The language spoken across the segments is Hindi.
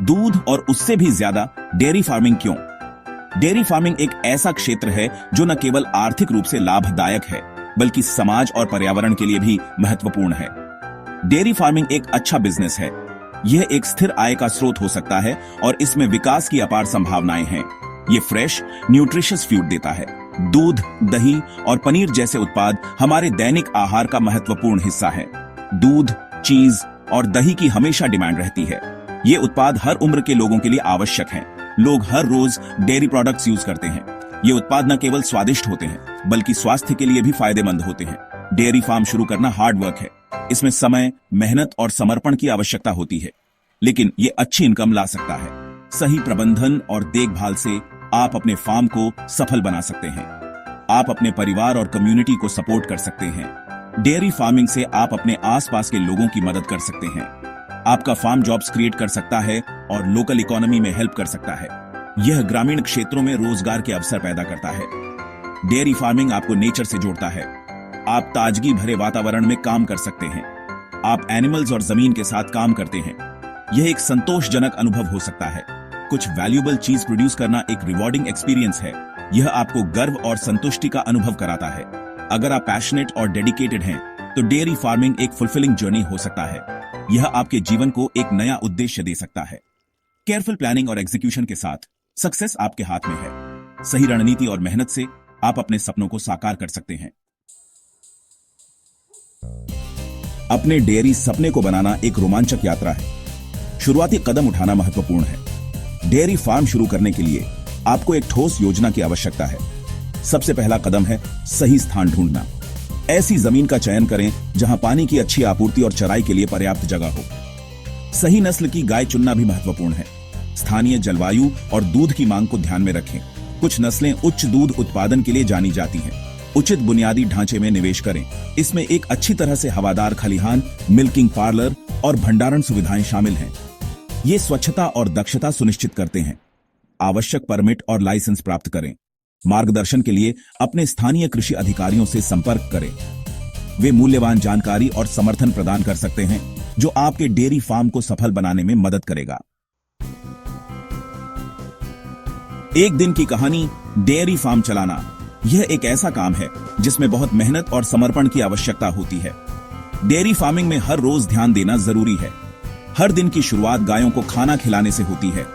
दूध और उससे भी ज्यादा डेयरी फार्मिंग क्यों? डेयरी फार्मिंग एक ऐसा क्षेत्र है जो न केवल आर्थिक रूप से लाभदायक है बल्कि समाज और पर्यावरण के लिए भी महत्वपूर्ण है। डेयरी फार्मिंग एक अच्छा बिजनेस है। यह एक स्थिर आय का स्रोत हो सकता है और इसमें विकास की अपार संभावनाएं हैं। ये फ्रेश, न्यूट्रिशियस फूड देता है। दूध, दही और पनीर जैसे उत्पाद हमारे दैनिक आहार का महत्वपूर्ण हिस्सा है। दूध, चीज और दही की हमेशा डिमांड रहती है। ये उत्पाद हर उम्र के लोगों के लिए आवश्यक हैं। लोग हर रोज डेयरी प्रोडक्ट्स यूज करते हैं। ये उत्पाद न केवल स्वादिष्ट होते हैं बल्कि स्वास्थ्य के लिए भी फायदेमंद होते हैं। डेयरी फार्म शुरू करना हार्ड वर्क है। इसमें समय, मेहनत और समर्पण की आवश्यकता होती है, लेकिन ये अच्छी इनकम ला सकता है। सही प्रबंधन और देखभाल से आप अपने फार्म को सफल बना सकते हैं। आप अपने परिवार और कम्युनिटी को सपोर्ट कर सकते हैं। डेयरी फार्मिंग से आप अपने आसपास के लोगों की मदद कर सकते हैं। आपका फार्म जॉब्स क्रिएट कर सकता है और लोकल इकोनॉमी में हेल्प कर सकता है। यह ग्रामीण क्षेत्रों में रोजगार के अवसर पैदा करता है। डेयरी फार्मिंग आपको नेचर से जोड़ता है। आप ताजगी भरे वातावरण में काम कर सकते हैं। आप एनिमल्स और जमीन के साथ काम करते हैं। यह एक संतोषजनक अनुभव हो सकता है। कुछ वैल्यूएबल चीज प्रोड्यूस करना एक रिवॉर्डिंग एक्सपीरियंस है। यह आपको गर्व और संतुष्टि का अनुभव कराता है। अगर आप पैशनेट और डेडिकेटेड हैं, तो डेयरी फार्मिंग एक फुलफिलिंग जर्नी हो सकता है। यह आपके जीवन को एक नया उद्देश्य दे सकता है। केयरफुल प्लानिंग और एग्जीक्यूशन के साथ सक्सेस आपके हाथ में है। सही रणनीति और मेहनत से आप अपने सपनों को साकार कर सकते हैं। अपने डेयरी सपने को बनाना एक रोमांचक यात्रा है। शुरुआती कदम उठाना महत्वपूर्ण है। डेयरी फार्म शुरू करने के लिए आपको एक ठोस योजना की आवश्यकता है। सबसे पहला कदम है सही स्थान ढूंढना। ऐसी जमीन का चयन करें जहां पानी की अच्छी आपूर्ति और चराई के लिए पर्याप्त जगह हो। सही नस्ल की गाय चुनना भी महत्वपूर्ण है। स्थानीय जलवायु और दूध की मांग को ध्यान में रखें। कुछ नस्लें उच्च दूध उत्पादन के लिए जानी जाती हैं। उचित बुनियादी ढांचे में निवेश करें। इसमें एक अच्छी तरह से हवादार खलिहान, मिल्किंग पार्लर और भंडारण सुविधाएं शामिल हैं। ये स्वच्छता और दक्षता सुनिश्चित करते हैं। आवश्यक परमिट और लाइसेंस प्राप्त करें। मार्गदर्शन के लिए अपने स्थानीय कृषि अधिकारियों से संपर्क करें। वे मूल्यवान जानकारी और समर्थन प्रदान कर सकते हैं जो आपके डेयरी फार्म को सफल बनाने में मदद करेगा। एक दिन की कहानी, डेयरी फार्म चलाना। यह एक ऐसा काम है जिसमें बहुत मेहनत और समर्पण की आवश्यकता होती है। डेयरी फार्मिंग में हर रोज ध्यान देना जरूरी है। हर दिन की शुरुआत गायों को खाना खिलाने से होती है।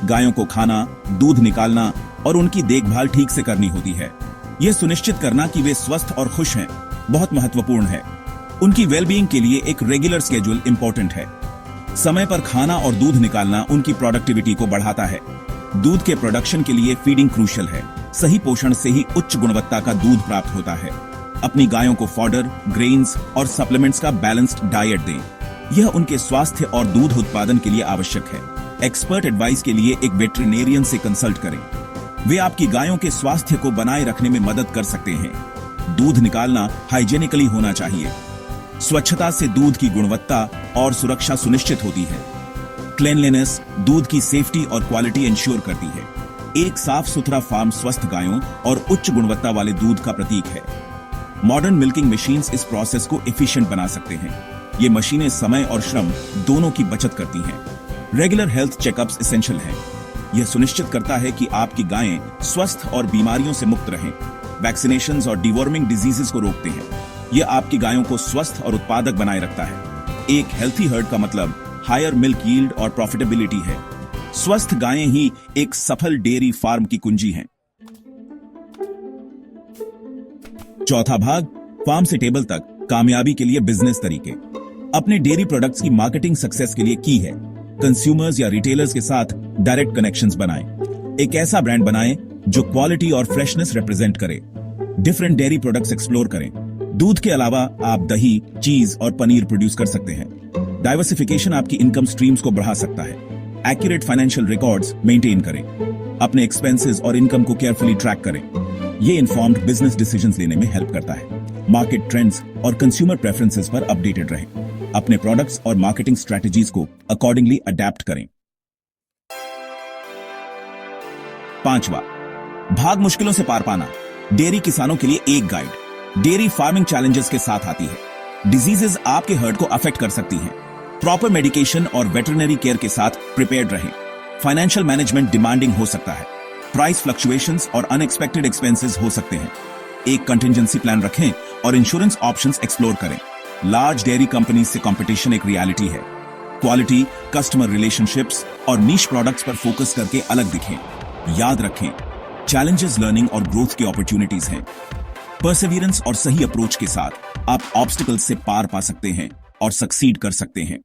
गायों को खाना, दूध निकालना और उनकी देखभाल ठीक से करनी होती है। यह सुनिश्चित करना कि वे स्वस्थ और खुश हैं बहुत महत्वपूर्ण है। उनकी वेलबीइंग के लिए एक रेगुलर स्केड्यूल इंपॉर्टेंट है। समय पर खाना और दूध निकालना उनकी प्रोडक्टिविटी को बढ़ाता है। दूध के प्रोडक्शन के लिए फीडिंग क्रूशियल है। सही पोषण से ही उच्च गुणवत्ता का दूध प्राप्त होता है। अपनी गायों को फॉडर, ग्रेन्स और सप्लीमेंट्स का बैलेंस्ड डाइट दें। यह उनके स्वास्थ्य और दूध उत्पादन के लिए आवश्यक है। एक्सपर्ट एडवाइस के लिए एक वेटरिनेरियन से कंसल्ट करें। वे आपकी गायों के स्वास्थ्य को बनाए रखने में मदद कर सकते हैं। दूध निकालना हाइजेनिकली होना चाहिए। स्वच्छता से दूध की गुणवत्ता और सुरक्षा सुनिश्चित होती है। क्लीनलीनेस दूध की सेफ्टी और क्वालिटी इंश्योर करती है। एक साफ सुथरा फार्म स्वस्थ गायों और उच्च गुणवत्ता वाले दूध का प्रतीक है। मॉडर्न मिल्किंग मशीन्स इस प्रोसेस को एफिशिएंट बना सकते हैं। ये मशीनें समय और श्रम दोनों की बचत करती हैं। रेगुलर हेल्थ चेकअप्स एसेंशियल हैं। यह सुनिश्चित करता है कि आपकी गायें स्वस्थ और बीमारियों से मुक्त रहें। वैक्सीनेशंस और डिवॉर्मिंग डिजीजेस को रोकते हैं। यह आपकी गायों को स्वस्थ और उत्पादक बनाए रखता है। एक हेल्थी हर्ड का मतलब हायर मिल्क यील्ड और प्रॉफिटेबिलिटी है। स्वस्थ गायें ही एक सफल डेयरी फार्म की कुंजी हैं। चौथा भाग, फार्म से टेबल तक कामयाबी के लिए बिजनेस तरीके। अपने डेयरी प्रोडक्ट्स की मार्केटिंग सक्सेस के लिए की है। कंज्यूमर्स या रिटेलर्स के साथ डायरेक्ट कनेक्शंस बनाएं। एक ऐसा ब्रांड बनाएं जो क्वालिटी और फ्रेशनेस रिप्रेजेंट करे। डिफरेंट डेयरी प्रोडक्ट्स एक्सप्लोर करें। दूध के अलावा आप दही, चीज और पनीर प्रोड्यूस कर सकते हैं। डाइवर्सिफिकेशन आपकी इनकम स्ट्रीम्स को बढ़ा सकता है। एक्यूरेट फाइनेंशियल रिकॉर्ड्स मेंटेन करें। अपने एक्सपेंसेस और इनकम को केयरफुली ट्रैक करें। ये इन्फॉर्म्ड बिजनेस डिसीजंस लेने में हेल्प करता है। मार्केट ट्रेंड्स और कंज्यूमर प्रेफरेंसेस पर अपडेटेड रहें। अपने प्रोडक्ट्स और मार्केटिंग स्ट्रेटजीज को अकॉर्डिंगली अडेप्ट करें। पांचवा भाग, मुश्किलों से पार पाना। डेयरी किसानों के लिए एक गाइड डेयरी फार्मिंग चैलेंजेस के साथ आती है। डिजीजेस आपके हर्ड को अफेक्ट कर सकती हैं। प्रॉपर मेडिकेशन और वेटरनरी केयर के साथ प्रिपेयर्ड रहें। फाइनेंशियल मैनेजमेंट डिमांडिंग हो सकता है। प्राइस फ्लक्चुएशंस और अनएक्सपेक्टेड एक्सपेंसेस हो सकते हैं। एक कंटिजेंसी प्लान रखें और इंश्योरेंस ऑप्शंस एक्सप्लोर करें। लार्ज डेयरी कंपनीज से कंपटीशन एक रियलिटी है। क्वालिटी, कस्टमर रिलेशनशिप्स और नीश प्रोडक्ट्स पर फोकस करके अलग दिखें। याद रखें, चैलेंजेस लर्निंग और ग्रोथ की अपॉर्चुनिटीज हैं। परसेवरेंस और सही अप्रोच के साथ आप ऑब्स्टिकल्स से पार पा सकते हैं और सक्सीड कर सकते हैं।